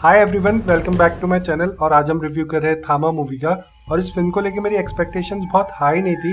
Hi everyone, welcome back to my channel. और आज हम रिव्यू कर रहे हैं थामा मूवी का। और इस फिल्म को लेके मेरी एक्सपेक्टेशंस बहुत हाई नहीं थी,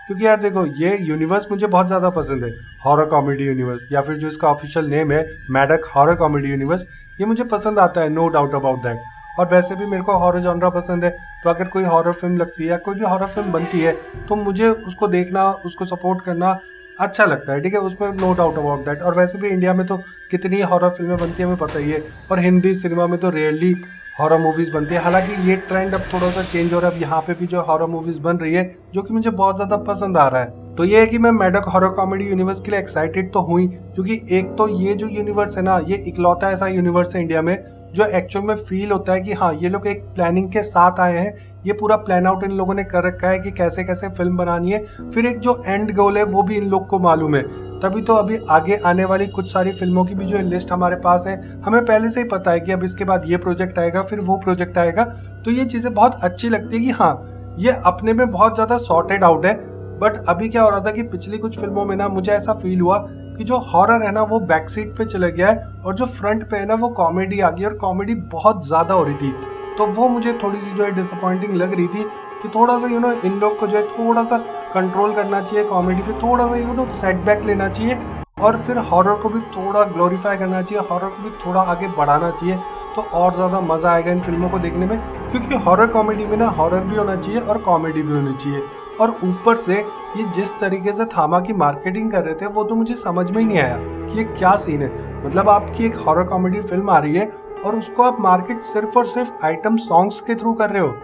क्योंकि यार देखो, ये यूनिवर्स मुझे बहुत ज़्यादा पसंद है। हॉरर कॉमेडी यूनिवर्स, या फिर जो इसका ऑफिशियल नेम है मैडक हॉरर कॉमेडी यूनिवर्स, ये मुझे पसंद आता है, नो डाउट अबाउट दैट। और वैसे भी मेरे को हॉरर जॉनरा पसंद है, तो अगर कोई हॉरर फिल्म लगती है या कोई भी हॉरर फिल्म बनती है तो मुझे उसको देखना, उसको सपोर्ट करना अच्छा लगता है, ठीक है, उसमें नो डाउट अबाउट दैट। और वैसे भी इंडिया में तो कितनी हॉरर फिल्में बनती है हमें पता ही है, और हिंदी सिनेमा में तो रेयरली हॉरर मूवीज़ बनती है। हालांकि ये ट्रेंड अब थोड़ा सा चेंज हो रहा है, अब यहाँ पे भी जो हॉरर मूवीज़ बन रही है जो कि मुझे बहुत ज़्यादा पसंद आ रहा है। तो ये है कि मैं मैडक हॉरर कॉमेडी यूनिवर्स के लिए एक्साइटेड तो हुई, क्योंकि एक तो ये जो यूनिवर्स है ना, ये इकलौता ऐसा यूनिवर्स है इंडिया में जो एक्चुअल में फील होता है कि हाँ, ये लोग एक प्लानिंग के साथ आए हैं, ये पूरा प्लान आउट इन लोगों ने कर रखा है कि कैसे कैसे फिल्म बनानी है, फिर एक जो एंड गोल है वो भी इन लोग को मालूम है। तभी तो अभी आगे आने वाली कुछ सारी फिल्मों की भी जो लिस्ट हमारे पास है, हमें पहले से ही पता है कि अब इसके बाद ये प्रोजेक्ट आएगा, फिर वो प्रोजेक्ट आएगा। तो ये चीज़ें बहुत अच्छी लगती है कि हाँ, ये अपने में बहुत ज़्यादा सॉर्टेड आउट है। बट अभी क्या हो रहा था कि पिछली कुछ फिल्मों में ना मुझे ऐसा फील हुआ कि जो हॉरर है ना वो बैक सीट पे चला गया है, और जो फ्रंट पे है ना वो कॉमेडी आ गई, और कॉमेडी बहुत ज़्यादा हो रही थी। तो वो मुझे थोड़ी सी जो है डिसअपॉइंटिंग लग रही थी कि थोड़ा सा इन लोग को जो है थोड़ा सा कंट्रोल करना चाहिए, कॉमेडी पे थोड़ा सा सेटबैक लेना चाहिए, और फिर हॉरर को भी थोड़ा ग्लोरीफाई करना चाहिए, हॉरर को भी थोड़ा आगे बढ़ाना चाहिए, तो और ज़्यादा मज़ा आएगा इन फिल्मों को देखने में। क्योंकि हॉरर कॉमेडी में ना हॉरर भी होना चाहिए और कॉमेडी भी होनी चाहिए। और ऊपर से ये जिस तरीके से थामा की मार्केटिंग कर रहे थे वो तो मुझे समझ में ही नहीं आया कि ये क्या सीन है। मतलब आपकी एक हॉरर कॉमेडी फिल्म आ रही है और उसको आप मार्केट सिर्फ और सिर्फ आइटम सॉन्ग्स के थ्रू कर रहे हो।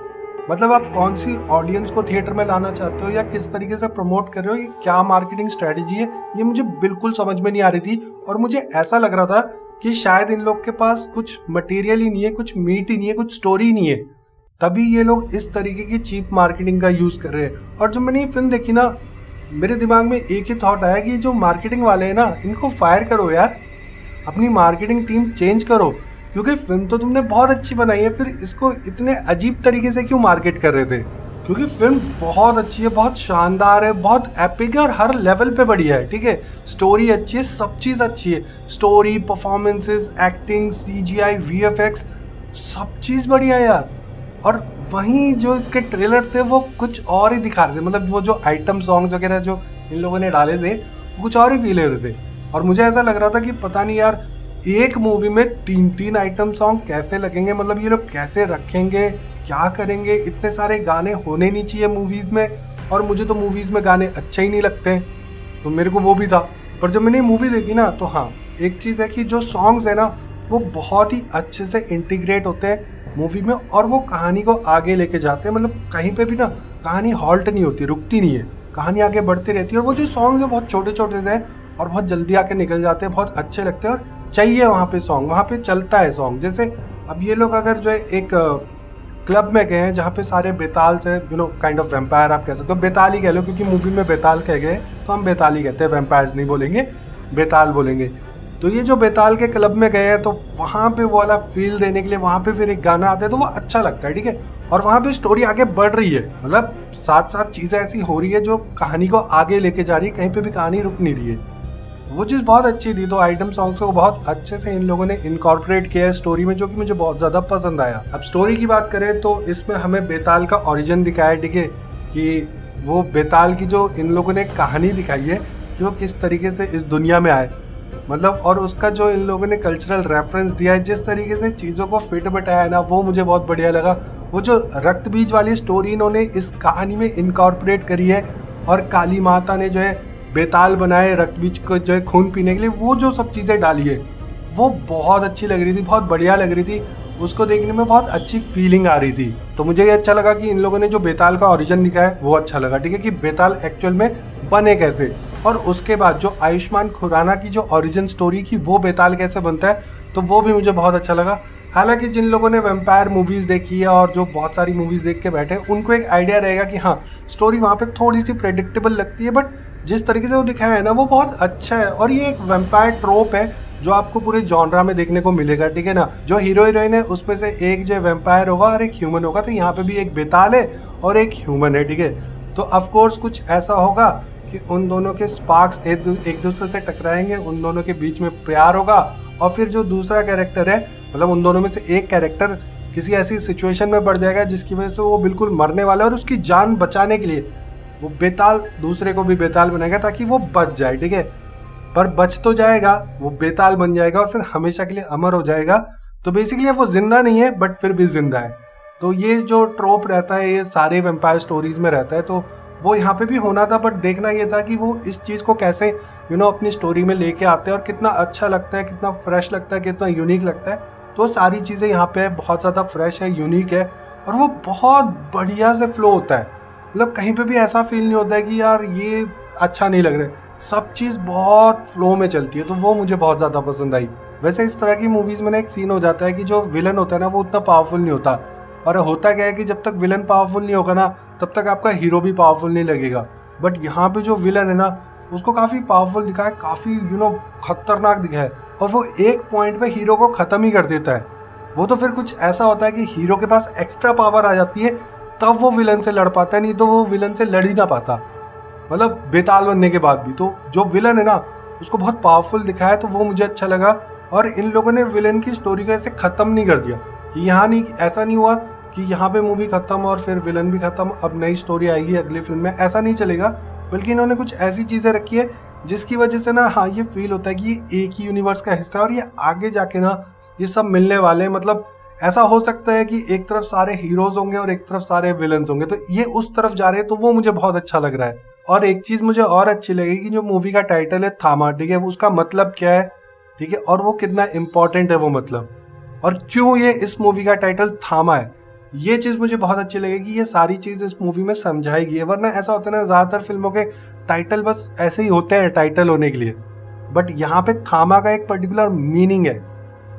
मतलब आप कौन सी ऑडियंस को थिएटर में लाना चाहते हो या किस तरीके से प्रमोट कर रहे हो, ये क्या मार्केटिंग स्ट्रेटेजी है, ये मुझे बिल्कुल समझ में नहीं आ रही थी। और मुझे ऐसा लग रहा था कि शायद इन लोग के पास कुछ मटेरियल ही नहीं है, कुछ मीट ही नहीं है, कुछ स्टोरी ही नहीं है, तभी ये लोग इस तरीके की चीप मार्केटिंग का यूज कर रहे हैं। और जब मैंने ये फिल्म देखी ना, मेरे दिमाग में एक ही थॉट आया कि जो मार्केटिंग वाले हैं ना, इनको फायर करो यार, अपनी मार्केटिंग टीम चेंज करो, क्योंकि फिल्म तो तुमने बहुत अच्छी बनाई है, फिर इसको इतने अजीब तरीके से क्यों मार्केट कर रहे थे। क्योंकि फिल्म बहुत अच्छी है, बहुत शानदार है, बहुत एपिक है, और हर लेवल पे बढ़िया है, ठीक है, स्टोरी अच्छी है, सब चीज़ अच्छी है, story, performances, acting, CGI, VFX, सब चीज़ बढ़िया है यार। और वहीं जो इसके ट्रेलर थे वो कुछ और ही दिखा रहे थे, मतलब वो जो आइटम सॉन्ग्स वगैरह जो इन लोगों ने डाले थे वो कुछ और ही फील हो रहे थे। और मुझे ऐसा लग रहा था कि पता नहीं यार, एक मूवी में 3-3 आइटम सॉन्ग कैसे लगेंगे, मतलब ये लोग कैसे रखेंगे, क्या करेंगे, इतने सारे गाने होने नहीं चाहिए मूवीज़ में। और मुझे तो मूवीज़ में गाने अच्छे ही नहीं लगते, तो मेरे को वो भी था। पर जब मैंने मूवी देखी ना, तो हाँ, एक चीज़ है कि जो सॉन्ग्स है ना वो बहुत ही अच्छे से इंटीग्रेट होते हैं मूवी में, और वो कहानी को आगे लेके जाते हैं। मतलब कहीं पे भी ना कहानी हॉल्ट नहीं होती, रुकती नहीं है, कहानी आगे बढ़ती रहती है। और वो जो सॉन्ग्स है बहुत छोटे छोटे से हैं और बहुत जल्दी आके निकल जाते हैं, बहुत अच्छे लगते हैं, और चाहिए वहाँ पे सॉन्ग, वहाँ पे चलता है सॉन्ग। जैसे अब ये लोग अगर जो है एक क्लब में गए हैं जहाँ पे सारे बेताल से, काइंड ऑफ वेम्पायर आप कह सकते हो, बेताल ही कह लो, क्योंकि मूवी में बेताल कह गए तो हम बेताल ही कहते हैं, वेम्पायर्स नहीं बोलेंगे, बेताल बोलेंगे। तो ये जो बेताल के क्लब में गए हैं, तो वहाँ पे वो वाला फील देने के लिए वहाँ पे फिर एक गाना आता है, तो वो अच्छा लगता है, ठीक है। और वहाँ पे स्टोरी आगे बढ़ रही है, मतलब साथ साथ चीज़ें ऐसी हो रही है जो कहानी को आगे लेके जा रही है, कहीं पे भी कहानी रुक नहीं रही है। वो चीज़ बहुत अच्छी थी। तो आइटम सॉन्ग्स को बहुत अच्छे से इन लोगों ने इनकॉर्पोरेट किया है स्टोरी में, जो कि मुझे बहुत ज़्यादा पसंद आया। अब स्टोरी की बात करें तो इसमें हमें बेताल का ओरिजिन दिखाया है, ठीक है, कि वो बेताल की जो इन लोगों ने कहानी दिखाई है कि वो किस तरीके से इस दुनिया में आए, मतलब, और उसका जो इन लोगों ने कल्चरल रेफरेंस दिया है, जिस तरीके से चीज़ों को फिट बैठाया है ना, वो मुझे बहुत बढ़िया लगा। वो जो रक्त बीज वाली स्टोरी इन्होंने इस कहानी में इनकॉर्पोरेट करी है, और काली माता ने जो है बेताल बनाए रक्त बीज को जो है खून पीने के लिए, वो जो सब चीज़ें डाली है वो बहुत अच्छी लग रही थी, बहुत बढ़िया लग रही थी, उसको देखने में बहुत अच्छी फीलिंग आ रही थी। तो मुझे ये अच्छा लगा कि इन लोगों ने जो बेताल का ओरिजिन दिखाया है वो अच्छा लगा, ठीक है, कि बेताल एक्चुअल में बने कैसे। और उसके बाद जो आयुष्मान खुराना की जो ओरिजिन स्टोरी की, वो बेताल कैसे बनता है, तो वो भी मुझे बहुत अच्छा लगा। हालांकि जिन लोगों ने वैम्पायर मूवीज़ देखी है और जो बहुत सारी मूवीज़ देख के बैठे हैं, उनको एक आइडिया रहेगा कि हाँ, स्टोरी वहाँ पे थोड़ी सी प्रेडिक्टेबल लगती है, बट जिस तरीके से वो दिखाया है ना वो बहुत अच्छा है। और ये एक वैम्पायर ट्रोप है जो आपको पूरे जॉनरा में देखने को मिलेगा, ठीक है ना। जो हीरो हीरोइन है उसमें से एक जो वैम्पायर होगा और एक ह्यूमन होगा, तो यहाँ पे भी एक बेताल है और एक ह्यूमन है, ठीक है। तो ऑफकोर्स कुछ ऐसा होगा कि उन दोनों के स्पार्क्स एक दूसरे से टकराएंगे, उन दोनों के बीच में प्यार होगा और फिर जो दूसरा कैरेक्टर है, मतलब उन दोनों में से एक कैरेक्टर किसी ऐसी सिचुएशन में पड़ जाएगा जिसकी वजह से वो बिल्कुल मरने वाला है और उसकी जान बचाने के लिए वो बेताल दूसरे को भी बेताल बनाएगा ताकि वो बच जाए, ठीक है। पर बच तो जाएगा, वो बेताल बन जाएगा और फिर हमेशा के लिए अमर हो जाएगा। तो बेसिकली वो जिंदा नहीं है बट फिर भी जिंदा है। तो ये जो ट्रोप रहता है ये सारे वेम्पायर स्टोरीज में रहता है, तो वो यहाँ पे भी होना था। बट देखना ये था कि वो इस चीज़ को कैसे अपनी स्टोरी में लेके आते हैं और कितना अच्छा लगता है, कितना फ्रेश लगता है, कितना यूनिक लगता है। तो सारी चीज़ें यहाँ पे बहुत ज़्यादा फ्रेश है, यूनिक है और वो बहुत बढ़िया से फ्लो होता है। मतलब कहीं पे भी ऐसा फील नहीं होता है कि यार ये अच्छा नहीं लग रहा है, सब चीज़ बहुत फ्लो में चलती है। तो वो मुझे बहुत ज़्यादा पसंद आई। वैसे इस तरह की मूवीज़ में ना एक सीन हो जाता है कि जो विलन होता है ना वो उतना पावरफुल नहीं होता, और होता क्या है कि जब तक विलन पावरफुल नहीं होगा ना तब तक आपका हीरो भी पावरफुल नहीं लगेगा। बट यहाँ पे जो विलन है ना उसको काफ़ी पावरफुल दिखा है, काफ़ी खतरनाक दिखा है, और वो एक पॉइंट पे हीरो को ख़त्म ही कर देता है। वो तो फिर कुछ ऐसा होता है कि हीरो के पास एक्स्ट्रा पावर आ जाती है तब वो विलन से लड़ पाता है, नहीं तो वो विलन से लड़ ही ना पाता, मतलब बेताल बनने के बाद भी। तो जो विलन है ना उसको बहुत पावरफुल दिखाया है, तो वो मुझे अच्छा लगा। और इन लोगों ने विलन की स्टोरी को ऐसे ख़त्म नहीं कर दिया कि यहाँ नहीं, ऐसा नहीं हुआ कि यहाँ पे मूवी ख़त्म और फिर विलन भी ख़त्म, अब नई स्टोरी आएगी अगली फिल्म में, ऐसा नहीं चलेगा। बल्कि इन्होंने कुछ ऐसी चीज़ें रखी है जिसकी वजह से ना हाँ ये फील होता है कि ये एक ही यूनिवर्स का हिस्सा है और ये आगे जाके ना ये सब मिलने वाले हैं। मतलब ऐसा हो सकता है कि एक तरफ सारे हीरोज होंगे और एक तरफ सारे विलन्स होंगे, तो ये उस तरफ जा रहे हैं, तो वो मुझे बहुत अच्छा लग रहा है। और एक चीज़ मुझे और अच्छी लगी कि जो मूवी का टाइटल है थामा, ठीक है, वो उसका मतलब क्या है, ठीक है, और वो कितना इम्पोर्टेंट है वो मतलब, और क्यों ये इस मूवी का टाइटल थामा है, ये चीज़ मुझे बहुत अच्छी लगेगी। ये सारी चीज़ इस मूवी में समझाई गई है। वरना ऐसा होता है ना ज़्यादातर फिल्मों के टाइटल बस ऐसे ही होते हैं टाइटल होने के लिए, बट यहाँ पे थामा का एक पर्टिकुलर मीनिंग है,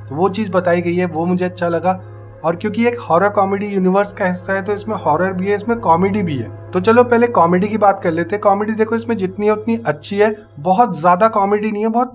तो वो चीज़ बताई गई है, वो मुझे अच्छा लगा। और क्योंकि एक हॉरर कॉमेडी यूनिवर्स का हिस्सा है तो इसमें हॉरर भी है, इसमें कॉमेडी भी है। तो चलो पहले कॉमेडी की बात कर लेते हैं। कॉमेडी देखो इसमें जितनी है उतनी अच्छी है, बहुत ज़्यादा कॉमेडी नहीं है, बहुत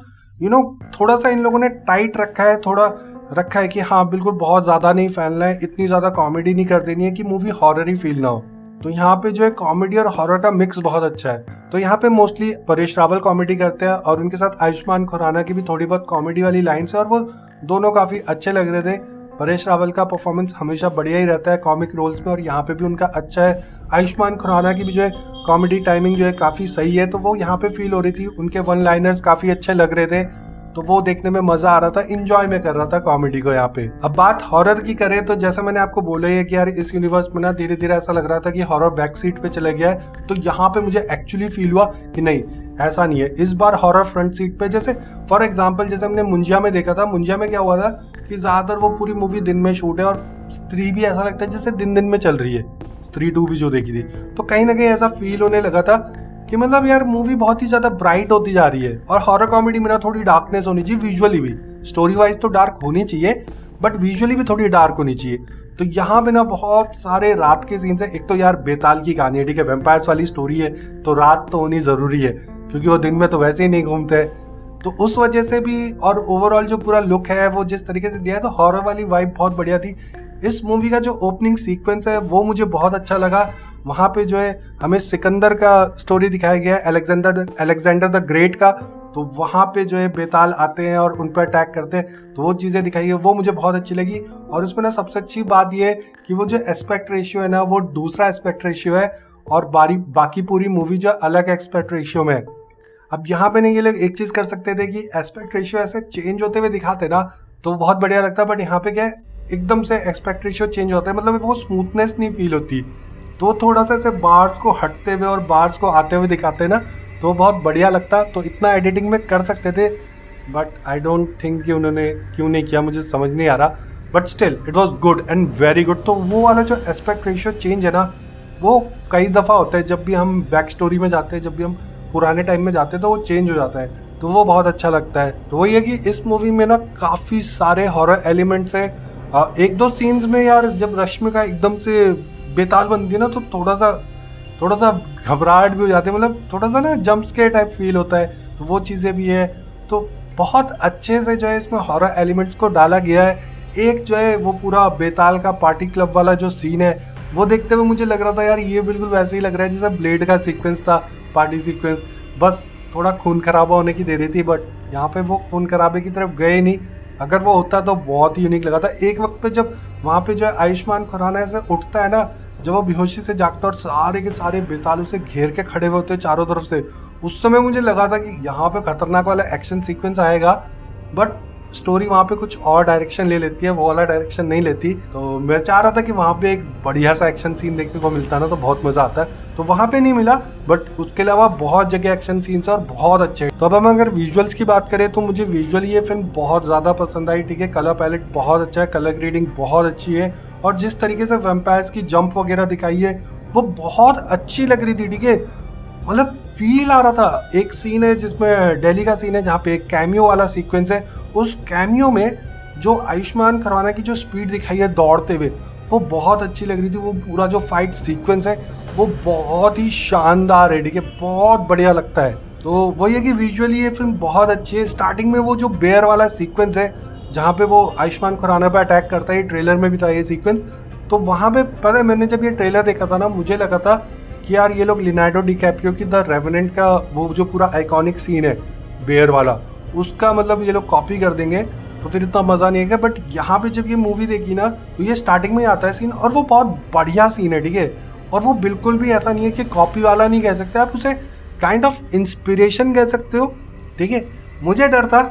थोड़ा सा इन लोगों ने टाइट रखा है, थोड़ा रखा है कि हाँ बिल्कुल बहुत ज़्यादा नहीं फैलना है, इतनी ज़्यादा कॉमेडी नहीं कर देनी है कि मूवी हॉरर ही फील ना हो। तो यहाँ पे जो है कॉमेडी और हॉरर का मिक्स बहुत अच्छा है। तो यहाँ पे मोस्टली परेश रावल कॉमेडी करते हैं और उनके साथ आयुष्मान खुराना की भी थोड़ी बहुत कॉमेडी वाली लाइन्स है, और वो दोनों काफ़ी अच्छे लग रहे थे। परेश रावल का परफॉर्मेंस हमेशा बढ़िया ही रहता है कॉमिक रोल्स में, और यहाँ पे भी उनका अच्छा है। आयुष्मान खुराना की भी जो है कॉमेडी टाइमिंग जो है काफ़ी सही है, तो वो यहाँ पे फील हो रही थी। उनके वन लाइनर्स काफ़ी अच्छे लग रहे थे, तो वो देखने में मजा आ रहा था, इंजॉय में कर रहा था कॉमेडी को यहाँ पे। अब बात हॉरर की करें तो जैसा मैंने आपको बोला है कि यार इस यूनिवर्स में ना धीरे धीरे ऐसा लग रहा था कि हॉरर बैक सीट पे चला गया है, तो यहाँ पे मुझे एक्चुअली फील हुआ कि नहीं ऐसा नहीं है, इस बार हॉरर फ्रंट सीट पे। जैसे फॉर एग्जाम्पल जैसे हमने मुंजिया में देखा था, मुंजिया में क्या हुआ था कि ज्यादातर वो पूरी मूवी दिन में शूट है, और स्त्री भी ऐसा लगता है जैसे दिन दिन में चल रही है, स्त्री 2 भी जो देखी थी, तो कहीं ना कहीं ऐसा फील होने लगा था कि मतलब यार मूवी बहुत ही ज्यादा ब्राइट होती जा रही है। और हॉरर कॉमेडी में ना थोड़ी डार्कनेस होनी चाहिए, विजुअली भी, स्टोरी वाइज तो डार्क होनी चाहिए बट विजुअली भी थोड़ी डार्क होनी चाहिए। तो यहाँ पे ना बहुत सारे रात के सीन्स है। एक तो यार बेताल की कहानी है, ठीक है, वेम्पायर्स वाली स्टोरी है, तो रात तो होनी जरूरी है क्योंकि वो दिन में तो वैसे ही नहीं घूमते, तो उस वजह से भी। और ओवरऑल जो पूरा लुक है वो जिस तरीके से दिया है, तो हॉरर वाली वाइब बहुत बढ़िया थी। इस मूवी का जो ओपनिंग सीक्वेंस है वो मुझे बहुत अच्छा लगा। वहाँ पे जो है हमें सिकंदर का स्टोरी दिखाया गया है, अलेक्जेंडर द ग्रेट का, तो वहाँ पे जो है बेताल आते हैं और उन पर अटैक करते हैं, तो वो चीज़ें दिखाई है, वो मुझे बहुत अच्छी लगी। और उसमें ना सबसे अच्छी बात ये है कि वो जो एस्पेक्ट रेशियो है ना वो दूसरा एस्पेक्ट रेशियो है, और बाकी पूरी मूवी जो अलग एस्पेक्ट रेशियो में है। अब यहाँ पे नहीं, ये लोग एक चीज़ कर सकते थे कि एस्पेक्ट रेशियो ऐसे चेंज होते हुए दिखाते ना तो बहुत बढ़िया लगता, बट यहाँ पे क्या है एकदम से एस्पेक्ट रेशियो चेंज होता है, मतलब वो स्मूथनेस नहीं फील होती, तो थोड़ा सा ऐसे बार्स को हटते हुए और बार्स को आते हुए दिखाते ना तो बहुत बढ़िया लगता। तो इतना एडिटिंग में कर सकते थे, बट आई डोंट थिंक कि उन्होंने क्यों नहीं किया, मुझे समझ नहीं आ रहा, but still it was good and very good. तो वो वाला जो एस्पेक्ट रेशियो चेंज है ना वो कई दफ़ा होता है, जब भी हम बैक स्टोरी में जाते हैं, जब भी हम पुराने टाइम में जाते हैं तो वो चेंज हो जाता है, तो वो बहुत अच्छा लगता है। तो वही है कि इस मूवी में ना काफ़ी सारे हॉरर एलिमेंट्स हैं। एक दो सीन्स में यार जब रश्मिका एकदम से बेताल बनती है ना तो थोड़ा सा घबराहट भी हो जाती है, मतलब थोड़ा सा ना जंप स्केयर टाइप फील होता है, तो वो चीज़ें भी है। तो बहुत अच्छे से जो है इसमें हॉरर एलिमेंट्स को डाला गया है। एक जो है वो पूरा बेताल का पार्टी क्लब वाला जो सीन है वो देखते हुए मुझे लग रहा था यार ये बिल्कुल वैसे ही लग रहा है जैसे ब्लेड का सीक्वेंस था, पार्टी सीक्वेंस, बस थोड़ा खून खराबा होने की दे रही थी, बट यहाँ पे वो खून खराबे की तरफ गए नहीं, अगर वो होता तो बहुत ही यूनिक लगा था। एक वक्त पे जब वहाँ पे जो है आयुष्मान खुराना ऐसे उठता है ना, जब वो बेहोशी से जागता और सारे के सारे बेतालू से घेर के खड़े हुए होते चारों तरफ से, उस समय मुझे लगा था कि यहाँ पे खतरनाक वाला एक्शन सीक्वेंस आएगा, बट स्टोरी वहाँ पे कुछ और डायरेक्शन ले लेती है, वो वाला डायरेक्शन नहीं लेती। तो मैं चाह रहा था कि वहाँ पे एक बढ़िया सा एक्शन सीन देखने को मिलता ना तो बहुत मजा आता है, तो वहाँ पे नहीं मिला। बट उसके अलावा बहुत जगह एक्शन सीन्स और बहुत अच्छे। तो अब हम अगर विजुअल्स की बात करें तो मुझे विजुअली ये फिल्म बहुत ज्यादा पसंद आई। ठीक है, कलर पैलेट बहुत अच्छा है, कलर ग्रेडिंग बहुत अच्छी है, और जिस तरीके से वैम्पायर्स की जंप वगैरह दिखाई है वो बहुत अच्छी लग रही थी। ठीक है, मतलब फील आ रहा था। एक सीन है जिसमें दिल्ली का सीन है जहाँ पे एक कैमियो वाला सीक्वेंस है, उस कैमियो में जो आयुष्मान खुराना की जो स्पीड दिखाई है दौड़ते हुए वो बहुत अच्छी लग रही थी। वो पूरा जो फाइट सीक्वेंस है वो बहुत ही शानदार है। ठीक है, बहुत बढ़िया लगता है। तो वही है कि विजुअली ये फिल्म बहुत अच्छी है। स्टार्टिंग में वो जो बेयर वाला सीक्वेंस है जहाँ पे वो आयुष्मान खुराना पे अटैक करता है, ट्रेलर में भी था ये सीक्वेंस, तो वहाँ पे पता है मैंने जब ये ट्रेलर देखा था ना, मुझे लगा था कि यार ये लोग लियोनार्डो डिकैप्रियो की द रेवेनेंट का वो जो पूरा आइकॉनिक सीन है बेयर वाला, उसका मतलब ये लोग कॉपी कर देंगे तो फिर इतना मज़ा नहीं आएगा। बट यहाँ पे जब ये मूवी देखी ना तो ये स्टार्टिंग में आता है सीन, और वो बहुत बढ़िया सीन है। ठीक है, और वो बिल्कुल भी ऐसा नहीं है कि कॉपी वाला नहीं कह सकते, आप उसे काइंड ऑफ इंस्पिरेशन कह सकते हो। ठीक है, मुझे डर था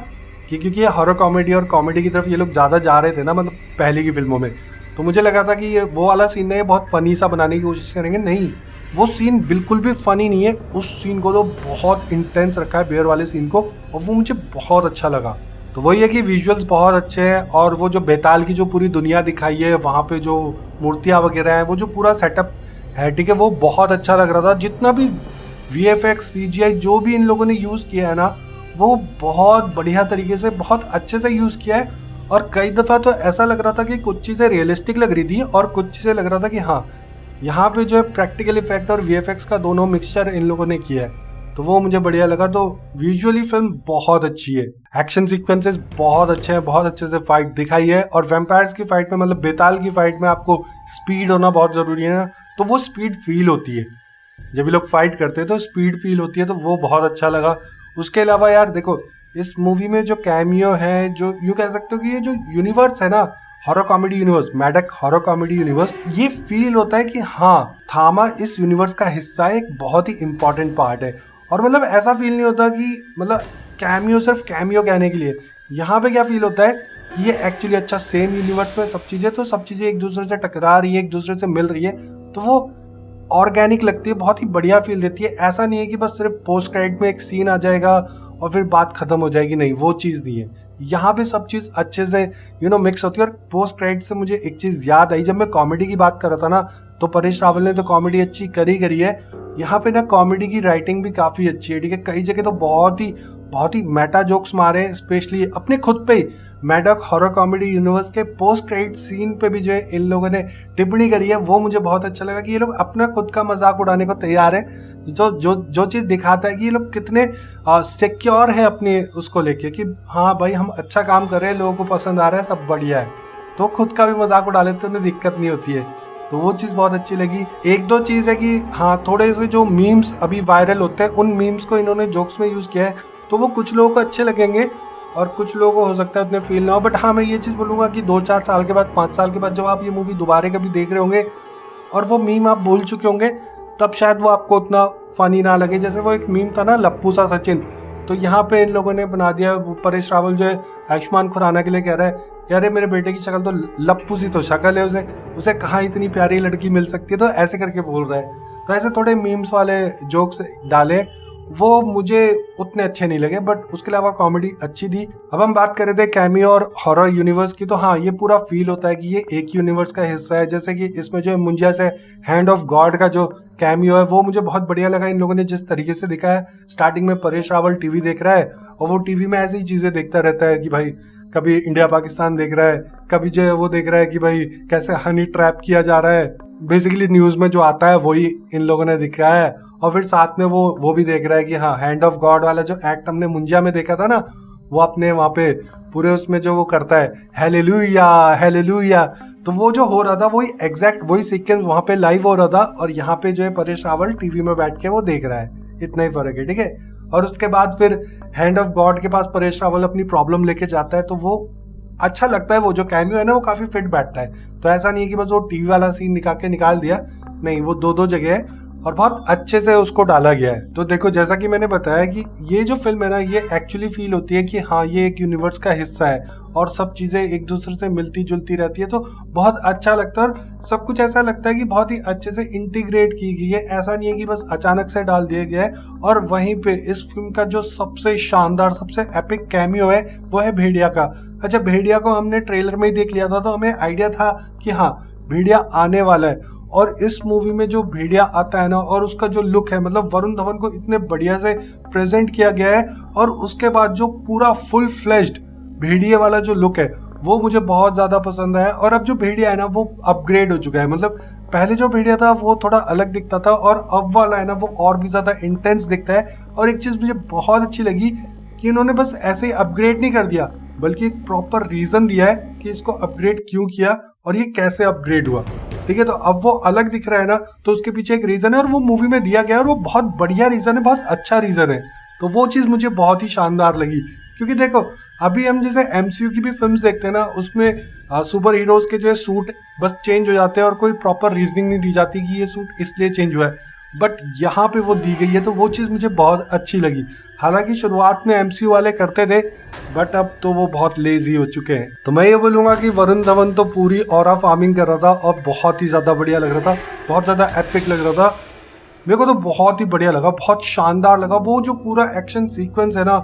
कि क्योंकि ये हॉरर कॉमेडी और कॉमेडी की तरफ ये लोग ज़्यादा जा रहे थे ना, मतलब पहले की फिल्मों में, तो मुझे लगा था कि ये वो वाला सीन नहीं है, बहुत फनी सा बनाने की कोशिश करेंगे। नहीं, वो सीन बिल्कुल भी फनी नहीं है। उस सीन को तो बहुत इंटेंस रखा है बेयर वाले सीन को, और वो मुझे बहुत अच्छा लगा। तो वही है कि विजुअल्स बहुत अच्छे हैं, और वो जो बेताल की जो पूरी दुनिया दिखाई है, वहाँ पे जो मूर्तियाँ वगैरह हैं, वो जो पूरा सेटअप है, ठीक है, वो बहुत अच्छा लग रहा था। जितना भी VFX CGI जो भी इन लोगों ने यूज़ किया है ना, वो बहुत बढ़िया तरीके से बहुत अच्छे से यूज़ किया है। और कई दफ़ा तो ऐसा लग रहा था कि कुछ चीज़ें रियलिस्टिक लग रही थी और कुछ चीज़ें लग रहा था कि हाँ यहाँ पे जो है प्रैक्टिकल इफेक्ट और VFX का दोनों मिक्सचर इन लोगों ने किया है, तो वो मुझे बढ़िया लगा। तो विजुअली फिल्म बहुत अच्छी है, एक्शन सीक्वेंसेस बहुत अच्छे हैं, बहुत अच्छे से फाइट दिखाई है। और वैम्पायर्स की फाइट में, मतलब बेताल की फाइट में आपको स्पीड होना बहुत ज़रूरी है ना, तो वो स्पीड फील होती है जब ये लोग फाइट करते हैं, तो स्पीड फील होती है, तो वो बहुत अच्छा लगा। उसके अलावा यार देखो, इस मूवी में जो कैमियो है, जो यूँ कह सकते हो कि ये जो यूनिवर्स है ना, horror comedy universe, Maddock horror comedy universe, ये फील होता है कि हाँ थामा इस यूनिवर्स का हिस्सा है, एक बहुत ही इंपॉर्टेंट पार्ट है। और मतलब ऐसा फील नहीं होता कि मतलब कैमियो सिर्फ कैमियो कहने के लिए। यहाँ पे क्या फील होता है कि ये एक्चुअली अच्छा सेम यूनिवर्स में सब चीज़ें, तो सब चीज़ें एक दूसरे से टकरा रही है, एक दूसरे से मिल रही है, तो वो ऑर्गेनिक लगती है, बहुत ही बढ़िया फील देती है। ऐसा नहीं है कि बस सिर्फ पोस्ट क्रेडिट में एक सीन आ जाएगा और फिर बात खत्म हो जाएगी, नहीं, वो चीज़ नहीं है। यहाँ पे सब चीज़ अच्छे से मिक्स होती है। और पोस्ट क्रेडिट से मुझे एक चीज़ याद आई, जब मैं कॉमेडी की बात कर रहा था ना, तो परेश रावल ने तो कॉमेडी अच्छी करी है। यहाँ पे ना कॉमेडी की राइटिंग भी काफ़ी अच्छी है। ठीक है, कई जगह तो बहुत ही मेटा जोक्स मारे, स्पेशली अपने खुद पे ही मैडक हॉरर कॉमेडी यूनिवर्स के पोस्ट क्रेडिट सीन पे भी जो है इन लोगों ने टिप्पणी करी है, वो मुझे बहुत अच्छा लगा कि ये लोग अपना खुद का मजाक उड़ाने को तैयार है, जो चीज़ दिखाता है कि ये लोग कितने सिक्योर हैं अपने उसको लेके कि हाँ भाई हम अच्छा काम कर रहे हैं, लोगों को पसंद आ रहा है, सब बढ़िया है, तो खुद का भी मजाक उड़ा लेते, उन्हें दिक्कत नहीं होती है। तो वो चीज़ बहुत अच्छी लगी। एक दो चीज़ है कि हाँ थोड़े से जो मीम्स अभी वायरल होते हैं, उन मीम्स को इन्होंने जोक्स में यूज़ किया है, तो वो कुछ लोगों को अच्छे लगेंगे और कुछ लोगों को हो सकता है उतने फील ना हो। बट हाँ मैं ये चीज़ बोलूँगा कि 2-4 साल के बाद, 5 साल के बाद जब आप ये मूवी दोबारा कभी देख रहे होंगे और वो मीम आप भूल चुके होंगे, तब शायद वो आपको उतना फनी ना लगे। जैसे वो एक मीम था ना, लप्पू सा सचिन, तो यहाँ पे इन लोगों ने बना दिया। परेश रावल जो है आयुष्मान खुराना के लिए कह रहा है, यार मेरे बेटे की शक्ल तो लप्पू सी तो शक्ल है, उसे कहाँ इतनी प्यारी लड़की मिल सकती है, तो ऐसे करके बोल रहा है। तो ऐसे थोड़े मीम्स वाले जोक्स डाले, वो मुझे उतने अच्छे नहीं लगे, बट उसके अलावा कॉमेडी अच्छी थी। अब हम बात कर रहे थे कैमियो और हॉरर यूनिवर्स की, तो हाँ ये पूरा फील होता है कि ये एक यूनिवर्स का हिस्सा है। जैसे कि इसमें जो मुंजिया से हैंड ऑफ गॉड का जो कैमियो है, वो मुझे बहुत बढ़िया लगा। इन लोगों ने जिस तरीके से दिखा है, स्टार्टिंग में परेश रावल टीवी देख रहा है और वो टीवी में ऐसी चीजें देखता रहता है कि भाई कभी इंडिया पाकिस्तान देख रहा है, कभी जो है वो देख रहा है कि भाई कैसे हनी ट्रैप किया जा रहा है, बेसिकली न्यूज में जो आता है वही इन लोगों ने दिखाया है। और फिर साथ में वो भी देख रहा है कि हाँ हैंड ऑफ गॉड वाला जो एक्ट हमने मुंजिया में देखा था ना, वो अपने वहाँ पे पूरे उसमें जो वो करता है हालेलुया हालेलुया, तो वो जो हो रहा था वही एग्जैक्ट वही सीक्वेंस वहाँ पे लाइव हो रहा था, और यहाँ पे जो है परेश रावल टीवी में बैठ के वो देख रहा है, इतना ही फर्क है। ठीक है, और उसके बाद फिर हैंड ऑफ गॉड के पास परेश रावल अपनी प्रॉब्लम लेके जाता है, तो वो अच्छा लगता है, वो जो कैमियो है ना वो काफी फिट बैठता है। तो ऐसा नहीं है कि बस वो टीवी वाला सीन निकाल दिया, नहीं, वो दो जगह है और बहुत अच्छे से उसको डाला गया है। तो देखो, जैसा कि मैंने बताया कि ये जो फिल्म है ना, ये एक्चुअली फील होती है कि हाँ, ये एक यूनिवर्स का हिस्सा है और सब चीजें एक दूसरे से मिलती जुलती रहती है। तो बहुत अच्छा लगता है और सब कुछ ऐसा लगता है कि बहुत ही अच्छे से इंटीग्रेट की गई है। ऐसा नहीं है कि बस अचानक से डाल दिया गया है। और वहीं पे इस फिल्म का जो सबसे शानदार, सबसे एपिक कैमियो है वो है भेड़िया का। अच्छा, भेड़िया को हमने ट्रेलर में ही देख लिया था, तो हमें आइडिया था कि हाँ, भेड़िया आने वाला है। और इस मूवी में जो भेड़िया आता है ना, और उसका जो लुक है, मतलब वरुण धवन को इतने बढ़िया से प्रेजेंट किया गया है। और उसके बाद जो पूरा फुल फ्लेज्ड भेड़िए वाला जो लुक है वो मुझे बहुत ज्यादा पसंद आया। और अब जो भेड़िया है ना वो अपग्रेड हो चुका है। मतलब पहले जो भेड़िया था वो थोड़ा अलग दिखता था और अब वाला है ना वो और भी ज्यादा इंटेंस दिखता है। और एक चीज मुझे बहुत अच्छी लगी कि इन्होंने बस ऐसे ही अपग्रेड नहीं कर दिया, बल्कि एक प्रॉपर रीजन दिया है कि इसको अपग्रेड क्यों किया और ये कैसे अपग्रेड हुआ। ठीक है, तो अब वो अलग दिख रहा है ना, तो उसके पीछे एक रीजन है और वो मूवी में दिया गया है और वो बहुत बढ़िया रीजन है, बहुत अच्छा रीजन है। तो वो चीज मुझे बहुत ही शानदार लगी। क्योंकि देखो, अभी हम जैसे एमसीयू की भी फिल्म्स देखते हैं ना, उसमें सुपर हीरोज के जो है सूट बस चेंज हो जाते हैं और कोई प्रॉपर रीजनिंग नहीं दी जाती कि ये सूट इसलिए चेंज हुआ है। बट यहाँ पे वो दी गई है, तो वो चीज मुझे बहुत अच्छी लगी। हालांकि शुरुआत में एमसीयू वाले करते थे, बट अब तो वो बहुत लेजी हो चुके हैं। तो मैं ये बोलूंगा कि वरुण धवन तो पूरी ऑरा फार्मिंग कर रहा था और बहुत ही ज्यादा बढ़िया लग रहा था, बहुत ज्यादा एपिक लग रहा था। मेरे को तो बहुत ही बढ़िया लगा, बहुत शानदार लगा। वो जो पूरा एक्शन सीक्वेंस है ना,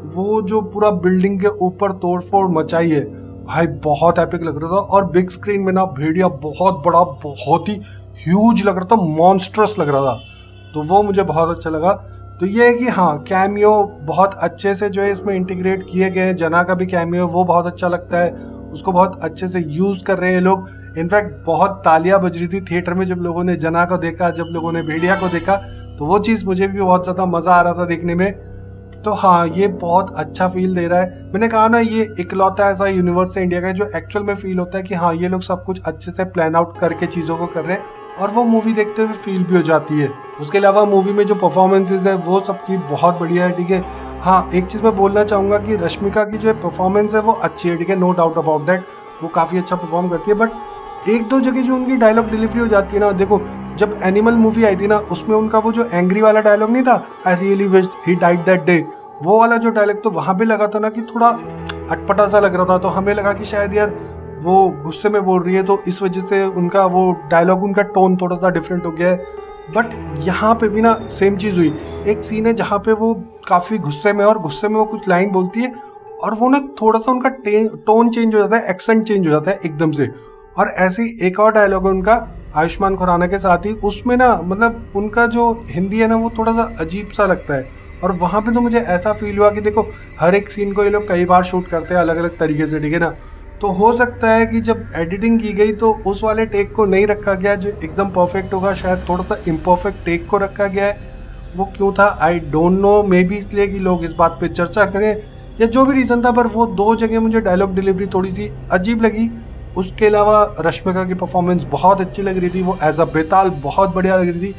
वो जो पूरा बिल्डिंग के ऊपर तोड़फोड़ मचाई है भाई, बहुत एपिक लग रहा था। और बिग स्क्रीन में ना भेड़िया बहुत बड़ा, बहुत ही ह्यूज लग रहा था, मॉन्स्ट्रस लग रहा था। तो वो मुझे बहुत अच्छा लगा। तो ये है कि हाँ, कैमियो बहुत अच्छे से जो है इसमें इंटीग्रेट किए गए हैं। जना का भी कैमियो वो बहुत अच्छा लगता है, उसको बहुत अच्छे से यूज कर रहे हैं लोग। इनफैक्ट बहुत तालियां बज रही थी थिएटर में जब लोगों ने जना को देखा, जब लोगों ने भेड़िया को देखा। तो वो चीज़ मुझे भी बहुत ज़्यादा मज़ा आ रहा था देखने में। तो हाँ, ये बहुत अच्छा फील दे रहा है। मैंने कहा ना, ये इकलौता ऐसा यूनिवर्स है इंडिया का जो एक्चुअल में फील होता है कि हाँ, ये लोग सब कुछ अच्छे से प्लान आउट करके चीज़ों को कर रहे हैं और वो मूवी देखते हुए फील भी हो जाती है। उसके अलावा मूवी में जो परफॉर्मेंसेज है वो सबकी बहुत बढ़िया है। ठीक है, हाँ, एक चीज़ मैं बोलना चाहूँगा कि रश्मिका की जो परफॉर्मेंस है वो अच्छी है। ठीक है, नो डाउट अबाउट दैट, वो काफ़ी अच्छा परफॉर्म करती है। बट एक दो जगह जो उनकी डायलॉग डिलीवरी हो जाती है ना, देखो जब एनिमल मूवी आई थी ना, उसमें उनका वो जो एंग्री वाला डायलॉग नहीं था, I really wish he died that day, वो वाला जो डायलॉग तो वहाँ पे लगा था ना कि थोड़ा अटपटा सा लग रहा था। तो हमें लगा कि शायद यार वो गुस्से में बोल रही है, तो इस वजह से उनका वो डायलॉग, उनका टोन थोड़ा सा डिफरेंट हो गया है। बट यहाँ पे भी ना सेम चीज़ हुई। एक सीन है जहाँ पे वो काफ़ी गुस्से में, और गुस्से में वो कुछ लाइन बोलती है और वो ना थोड़ा सा उनका टोन चेंज हो जाता है, एक्सेंट चेंज हो जाता है एकदम से। और ऐसे ही एक और डायलॉग है उनका आयुष्मान खुराना के साथ ही, उसमें ना मतलब उनका जो हिंदी है ना वो थोड़ा सा अजीब सा लगता है। और वहाँ पे तो मुझे ऐसा फील हुआ कि देखो, हर एक सीन को ये लोग कई बार शूट करते हैं अलग अलग तरीके से। ठीक है ना, तो हो सकता है कि जब एडिटिंग की गई तो उस वाले टेक को नहीं रखा गया जो एकदम परफेक्ट होगा, शायद थोड़ा सा इम्परफेक्ट टेक को रखा गया है। वो क्यों था I don't know, may be इसलिए कि लोग इस बात पे चर्चा करें या जो भी रीज़न था। पर वो दो जगह मुझे डायलॉग डिलीवरी थोड़ी सी अजीब लगी। उसके अलावा रश्मिका की परफॉर्मेंस बहुत अच्छी लग रही थी, वो एज अ बेताल बहुत बढ़िया लग रही थी,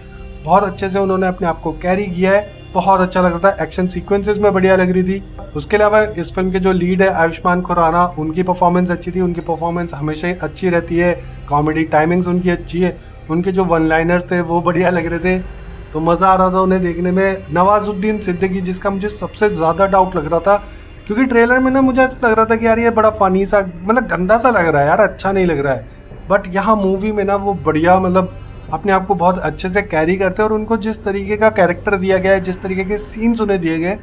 बहुत अच्छे से उन्होंने अपने आप को कैरी किया है, बहुत अच्छा लग रहा था। एक्शन सीक्वेंसेस में बढ़िया लग रही थी। उसके अलावा इस फिल्म के जो लीड है आयुष्मान खुराना, उनकी परफॉर्मेंस अच्छी थी। उनकी परफॉर्मेंस हमेशा ही अच्छी रहती है, कॉमेडी टाइमिंग्स उनकी अच्छी है, उनके जो वन लाइनर्स थे वो बढ़िया लग रहे थे, तो मज़ा आ रहा था उन्हें देखने में। नवाजुद्दीन सिद्दीकी, जिसका मुझे सबसे ज़्यादा डाउट लग रहा था, क्योंकि ट्रेलर में ना मुझे ऐसा लग रहा था कि यार ये बड़ा फनी सा, मतलब गंदा सा लग रहा है यार, अच्छा नहीं लग रहा है। बट यहाँ मूवी में ना वो बढ़िया, मतलब अपने आप को बहुत अच्छे से कैरी करते हैं और उनको जिस तरीके का कैरेक्टर दिया गया है, जिस तरीके के सीन्स उन्हें दिए गए,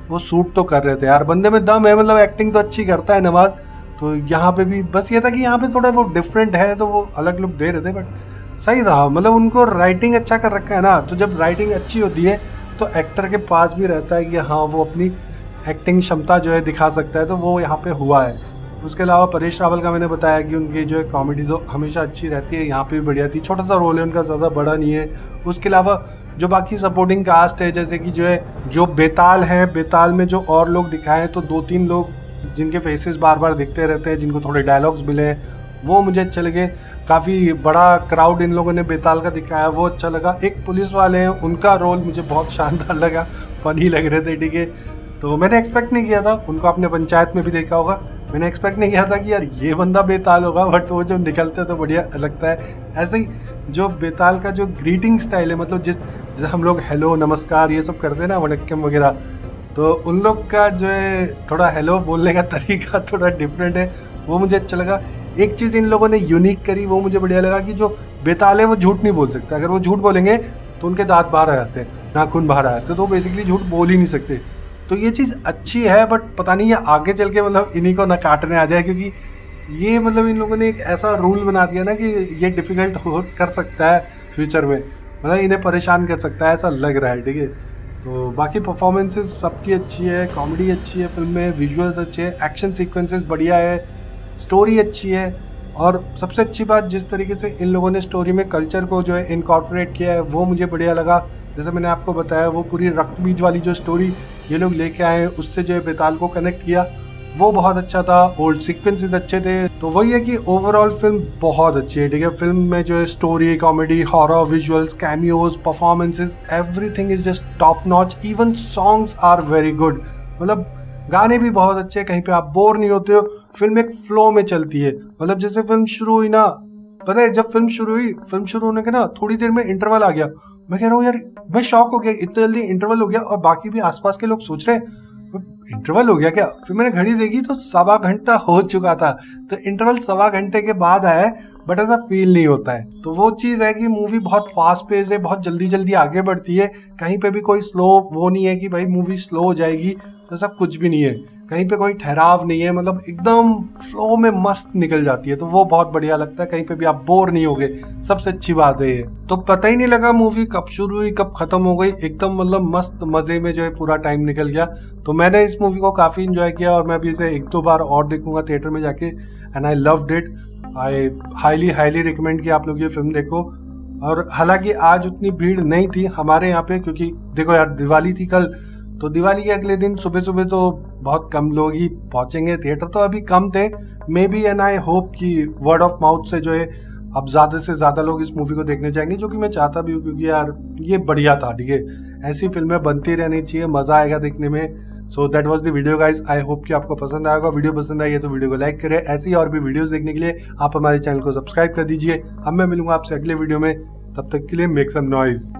वो सूट तो कर रहे थे यार। बंदे में दम है, मतलब एक्टिंग तो अच्छी करता है नवाज। तो यहाँ पे भी बस ये था कि यहाँ पे थोड़ा वो डिफरेंट है, तो वो अलग लुक दे रहे थे, बट सही था। मतलब उनको राइटिंग अच्छा कर रखा है ना, तो जब राइटिंग अच्छी होती है तो एक्टर के पास भी रहता है कि हाँ, वो अपनी एक्टिंग क्षमता जो है दिखा सकता है, तो वो यहाँ पे हुआ है। उसके अलावा परेश रावल का मैंने बताया कि उनकी जो है कॉमेडी जो हमेशा अच्छी रहती है, यहाँ पे भी बढ़िया थी। छोटा सा रोल है उनका, ज़्यादा बड़ा नहीं है। उसके अलावा जो बाकी सपोर्टिंग कास्ट है, जैसे कि जो है जो बेताल हैं, बेताल में जो और लोग दिखाए हैं, तो 2-3 लोग जिनके फेसेस बार बार दिखते रहते हैं, जिनको थोड़े डायलॉग्स मिले हैं, वो मुझे अच्छे लगे। काफ़ी बड़ा क्राउड इन लोगों ने बेताल का दिखाया, वो अच्छा लगा। एक पुलिस वाले हैं, उनका रोल मुझे बहुत शानदार लगा, फनी लग रहे थे। ठीक है, तो मैंने एक्सपेक्ट नहीं किया था, उनको आपने पंचायत में भी देखा होगा, मैंने एक्सपेक्ट नहीं किया था कि यार ये बंदा बेताल होगा, बट वो जब निकलता है तो बढ़िया लगता है। ऐसे ही जो बेताल का जो ग्रीटिंग स्टाइल है, मतलब जैसे हम लोग हेलो नमस्कार ये सब करते हैं ना, वणक्कम वगैरह, तो उन लोग का जो है थोड़ा हेलो बोलने का तरीका थोड़ा डिफरेंट है, वो मुझे अच्छा लगा। एक चीज़ इन लोगों ने यूनिक करी, वो मुझे बढ़िया लगा कि जो बेताल है वो झूठ नहीं बोल सकता। अगर वो झूठ बोलेंगे तो उनके दांत बाहर आ जाते हैं, नाखून बाहर आ जाते हैं, तो वो बेसिकली झूठ बोल ही नहीं सकते। तो ये चीज़ अच्छी है, बट पता नहीं ये आगे चल के मतलब इन्हीं को ना काटने आ जाए, क्योंकि ये मतलब इन लोगों ने एक ऐसा रूल बना दिया ना कि ये डिफ़िकल्ट हो कर सकता है फ्यूचर में, मतलब इन्हें परेशान कर सकता है, ऐसा लग रहा है। ठीक है, तो बाकी परफॉर्मेंसेस सबकी अच्छी है, कॉमेडी अच्छी है फिल्म में, विजुअल्स अच्छे हैं, एक्शन सीक्वेंसेस बढ़िया है, स्टोरी अच्छी है, और सबसे अच्छी बात जिस तरीके से इन लोगों ने स्टोरी में कल्चर को जो है इनकॉर्पोरेट किया है वो मुझे बढ़िया लगा। जैसे मैंने आपको बताया, वो पूरी रक्त बीज वाली जो स्टोरी ये लोग लेके आए, उससे जो है बेताल को कनेक्ट किया, वो बहुत अच्छा था। ओल्ड सीक्वेंसेस अच्छे थे। तो वही है कि ओवरऑल फिल्म बहुत अच्छी है। ठीक है, फिल्म में जो है story, comedy, horror, visuals, cameos, performances, everything is just top notch. Even songs are very good, मतलब गाने भी बहुत अच्छे, कहीं पे आप बोर नहीं होते हो। फिल्म एक फ्लो में चलती है, मतलब जैसे फिल्म शुरू हुई ना, पता है जब फिल्म शुरू हुई, फिल्म शुरू होने के ना थोड़ी देर में इंटरवल आ गया। मैं कह रहा हूँ यार, मैं शॉक हो गया, इतनी जल्दी इंटरवल हो गया, और बाकी भी आसपास के लोग सोच रहे इंटरवल हो गया क्या। फिर मैंने घड़ी देखी तो 1.25 घंटा हो चुका था। तो इंटरवल 1.25 घंटे के बाद आया, बट ऐसा फील नहीं होता है। तो वो चीज़ है कि मूवी बहुत फास्ट पेस है, बहुत जल्दी जल्दी आगे बढ़ती है, कहीं पे भी कोई स्लो वो नहीं है कि भाई मूवी स्लो हो जाएगी, तो ऐसा कुछ भी नहीं है, कहीं पे कोई ठहराव नहीं है, मतलब एकदम फ्लो में मस्त निकल जाती है। तो वो बहुत बढ़िया लगता है, कहीं पे भी आप बोर नहीं होगे, सबसे अच्छी बात है ये। तो पता ही नहीं लगा मूवी कब शुरू हुई कब खत्म हो गई, एकदम मतलब मस्त मजे में जो है पूरा टाइम निकल गया। तो मैंने इस मूवी को काफी इंजॉय किया, और मैं भी इसे 1-2 बार और देखूंगा थिएटर में जाके, and I loved it. I highly recommend कि आप लोग ये फिल्म देखो। और हालांकि आज उतनी भीड़ नहीं थी हमारे यहाँ पे, क्योंकि देखो यार दिवाली थी कल, तो दिवाली के अगले दिन सुबह सुबह तो बहुत कम लोग ही पहुंचेंगे थिएटर, तो अभी कम थे may be. And I hope कि वर्ड ऑफ माउथ से जो है अब ज़्यादा से ज़्यादा लोग इस मूवी को देखने जाएंगे, जो कि मैं चाहता भी हूँ, क्योंकि यार ये बढ़िया था। ठीक है, ऐसी फिल्में बनती रहनी चाहिए, मज़ा आएगा देखने में। So that was the video guys, I hope कि आपको पसंद आएगा। वीडियो पसंद आई है तो वीडियो को लाइक करें। ऐसी और भी वीडियोस देखने के लिए आप हमारे चैनल को सब्सक्राइब कर दीजिए। अब मैं मिलूंगा आपसे अगले वीडियो में, तब तक के लिए मेक सम नॉइज।